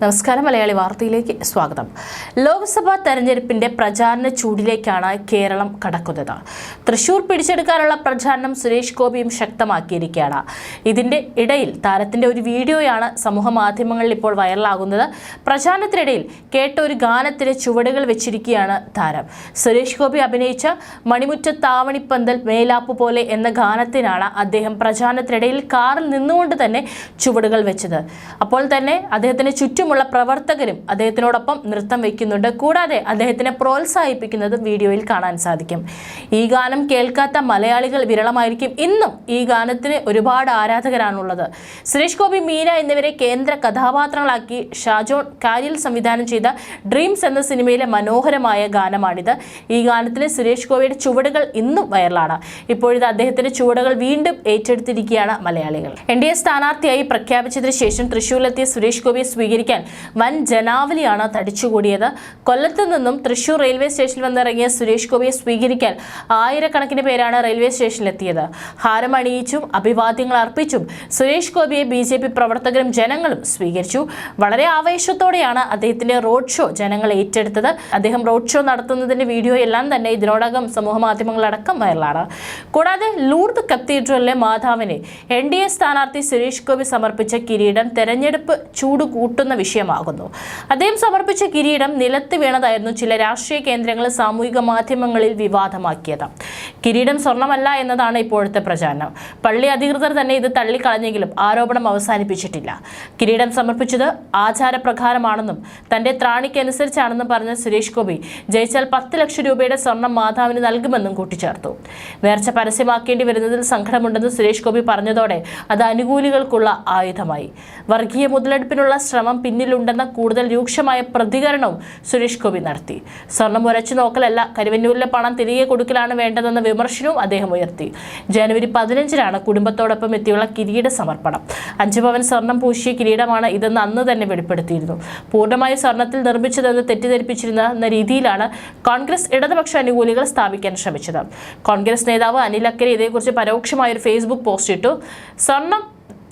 നമസ്കാരം മലയാളി വാർത്തയിലേക്ക് സ്വാഗതം. ലോക്സഭാ തെരഞ്ഞെടുപ്പിന്റെ പ്രചാരണ ചൂടിലേക്കാണ് കേരളം കടക്കുന്നത്. തൃശൂർ പിടിച്ചെടുക്കാനുള്ള പ്രചാരണം സുരേഷ് ഗോപിയും ശക്തമാക്കിയിരിക്കുകയാണ്. ഇതിന്റെ ഇടയിൽ താരത്തിന്റെ ഒരു വീഡിയോയാണ് സമൂഹ മാധ്യമങ്ങളിൽ ഇപ്പോൾ വൈറലാകുന്നത്. പ്രചാരണത്തിനിടയിൽ കേട്ട ഒരു ഗാനത്തിന് ചുവടുകൾ വെച്ചിരിക്കുകയാണ് താരം. സുരേഷ് ഗോപി അഭിനയിച്ച മണിമുറ്റത്താവണിപ്പന്തൽ മേലാപ്പ് പോലെ എന്ന ഗാനത്തിനാണ് അദ്ദേഹം പ്രചാരണത്തിനിടയിൽ കാറിൽ നിന്നുകൊണ്ട് തന്നെ ചുവടുകൾ വെച്ചത്. അപ്പോൾ തന്നെ അദ്ദേഹത്തിന് ചുറ്റുമുള്ള പ്രവർത്തകരും അദ്ദേഹത്തിനോടൊപ്പം നൃത്തം വയ്ക്കുന്നുണ്ട്. കൂടാതെ അദ്ദേഹത്തിനെ പ്രോത്സാഹിപ്പിക്കുന്നത് വീഡിയോയിൽ കാണാൻ സാധിക്കും. ഈ ഗാനം കേൾക്കാത്ത മലയാളികൾ വിരളമായിരിക്കും. ഇന്നും ഈ ഗാനത്തിന് ഒരുപാട് ആരാധകരാണുള്ളത്. സുരേഷ് ഗോപി, മീന എന്നിവരെ കേന്ദ്ര കഥാപാത്രങ്ങളാക്കി ഷാജോൺ കാരിൽ സംവിധാനം ചെയ്ത ഡ്രീംസ് എന്ന സിനിമയിലെ മനോഹരമായ ഗാനമാണിത്. ഈ ഗാനത്തിലെ സുരേഷ് ഗോപിയുടെ ചുവടുകൾ ഇന്നും വൈറലാണ്. ഇപ്പോഴത്തെ അദ്ദേഹത്തിന്റെ ചുവടുകൾ വീണ്ടും ഏറ്റെടുത്തിരിക്കുകയാണ് മലയാളികൾ. NDA സ്ഥാനാർത്ഥിയായി പ്രഖ്യാപിച്ചതിന് ശേഷം തൃശൂരിലെത്തിയ സുരേഷ് ഗോപിയെ സ്വീകരിക്കാൻ വൻ ജനാവലിയാണ് തടിച്ചുകൂടിയത്. കൊല്ലത്ത് നിന്നും തൃശൂർ റെയിൽവേ സ്റ്റേഷനിൽ വന്നിറങ്ങിയ സുരേഷ് ഗോപിയെ സ്വീകരിക്കാൻ ആയിരക്കണക്കിന് പേരാണ് റെയിൽവേ സ്റ്റേഷനിലെത്തിയത്. ഹാരമണിയിച്ചും അഭിവാദ്യങ്ങൾ അർപ്പിച്ചും സുരേഷ് ഗോപിയെ BJP പ്രവർത്തകരും ജനങ്ങളും സ്വീകരിച്ചു. വളരെ ആവേശത്തോടെയാണ് അദ്ദേഹത്തിന്റെ റോഡ് ഷോ ജനങ്ങൾ ഏറ്റെടുത്തത്. അദ്ദേഹം റോഡ് ഷോ നടത്തുന്നതിന്റെ വീഡിയോ എല്ലാം തന്നെ ഇതിനോടകം സമൂഹ മാധ്യമങ്ങളടക്കം വൈറലാണ്. കൂടാതെ ലൂർദ് കത്തീഡ്രലിലെ മാതാവിനെ NDA സ്ഥാനാർത്ഥി സുരേഷ് ഗോപി സമർപ്പിച്ച കിരീടം തെരഞ്ഞെടുപ്പ് ചൂട് കൂട്ടുന്ന വിഷയമാകുന്നു. അദ്ദേഹം സമർപ്പിച്ച കിരീടം നിലത്ത് വീണതായിരുന്നു ചില രാഷ്ട്രീയ കേന്ദ്രങ്ങൾ സാമൂഹിക മാധ്യമങ്ങളിൽ വിവാദമാക്കിയത്. കിരീടം സ്വർണ്ണമല്ല എന്നതാണ് ഇപ്പോഴത്തെ പ്രചാരണം. പള്ളി അധികൃതർ തന്നെ ഇത് തള്ളിക്കളഞ്ഞെങ്കിലും ആരോപണം അവസാനിപ്പിച്ചിട്ടില്ല. കിരീടം സമർപ്പിച്ചത് ആചാരപ്രകാരമാണെന്നും തന്റെ ത്രാണിക്കനുസരിച്ചാണെന്നും പറഞ്ഞ സുരേഷ് ഗോപി ജയിച്ചാൽ 10 ലക്ഷം രൂപയുടെ സ്വർണം മാതാവിന് നൽകുമെന്നും കൂട്ടിച്ചേർത്തു. നേർച്ച പരസ്യമാക്കേണ്ടി വരുന്നതിൽ സങ്കടമുണ്ടെന്ന് സുരേഷ് ഗോപി പറഞ്ഞതോടെ അത് അനുകൂലികൾക്കുള്ള ആയുധമായി. വർഗീയ മുതലെടുപ്പിനുള്ള ശ്രമം പിന്നിലുണ്ടെന്ന കൂടുതൽ രൂക്ഷമായ പ്രതികരണവും സുരേഷ് ഗോപി നടത്തി. സ്വർണം ഉരച്ചു നോക്കലല്ല, കരുവന്നൂരിലെ പണം തിരികെ കൊടുക്കലാണ് വേണ്ടതെന്ന വിമർശനവും അദ്ദേഹം ഉയർത്തി. ജനുവരി 15-നാണ് കുടുംബത്തോടൊപ്പം എത്തിയുള്ള കിരീട സമർപ്പണം. 5 പവൻ സ്വർണം പൂശിയ കിരീടമാണ് ഇതെന്ന് അന്ന് തന്നെ വെളിപ്പെടുത്തിയിരുന്നു. പൂർണ്ണമായി സ്വർണത്തിൽ നിർമ്മിച്ചതെന്ന് തെറ്റിദ്ധരിപ്പിച്ചിരുന്ന രീതിയിലാണ് കോൺഗ്രസ് ഇടതുപക്ഷ അനുകൂലികൾ സ്ഥാപിക്കാൻ ശ്രമിച്ചത്. കോൺഗ്രസ് നേതാവ് അനിൽ അക്കരെ ഇതേക്കുറിച്ച് പരോക്ഷമായ ഒരു ഫേസ്ബുക്ക് പോസ്റ്റ് ഇട്ടു. സ്വർണം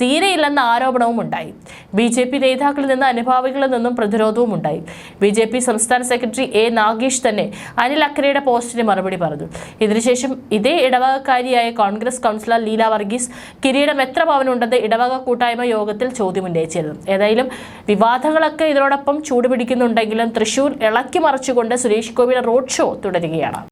തീരെയില്ലെന്ന ആരോപണവും ഉണ്ടായി. BJP നേതാക്കളിൽ നിന്ന് അനുഭാവികളിൽ നിന്നും പ്രതിരോധവും ഉണ്ടായി. BJP സംസ്ഥാന സെക്രട്ടറി A. നാഗേഷ് തന്നെ അനിൽ അക്കരയുടെ പോസ്റ്റിന് മറുപടി പറഞ്ഞു. ഇതിനുശേഷം ഇതേ ഇടവകക്കാരിയായ കോൺഗ്രസ് കൗൺസിലർ ലീല വർഗീസ് കിരീടം എത്ര പവനുണ്ടെന്ന് ഇടവക കൂട്ടായ്മ യോഗത്തിൽ ചോദ്യമുന്നയിച്ചിരുന്നു. ഏതായാലും വിവാദങ്ങളൊക്കെ ഇതിനോടൊപ്പം ചൂടുപിടിക്കുന്നുണ്ടെങ്കിലും തൃശൂർ ഇളക്കി മറിച്ചുകൊണ്ട് സുരേഷ് ഗോപിയുടെ റോഡ് ഷോ തുടരുകയാണ്.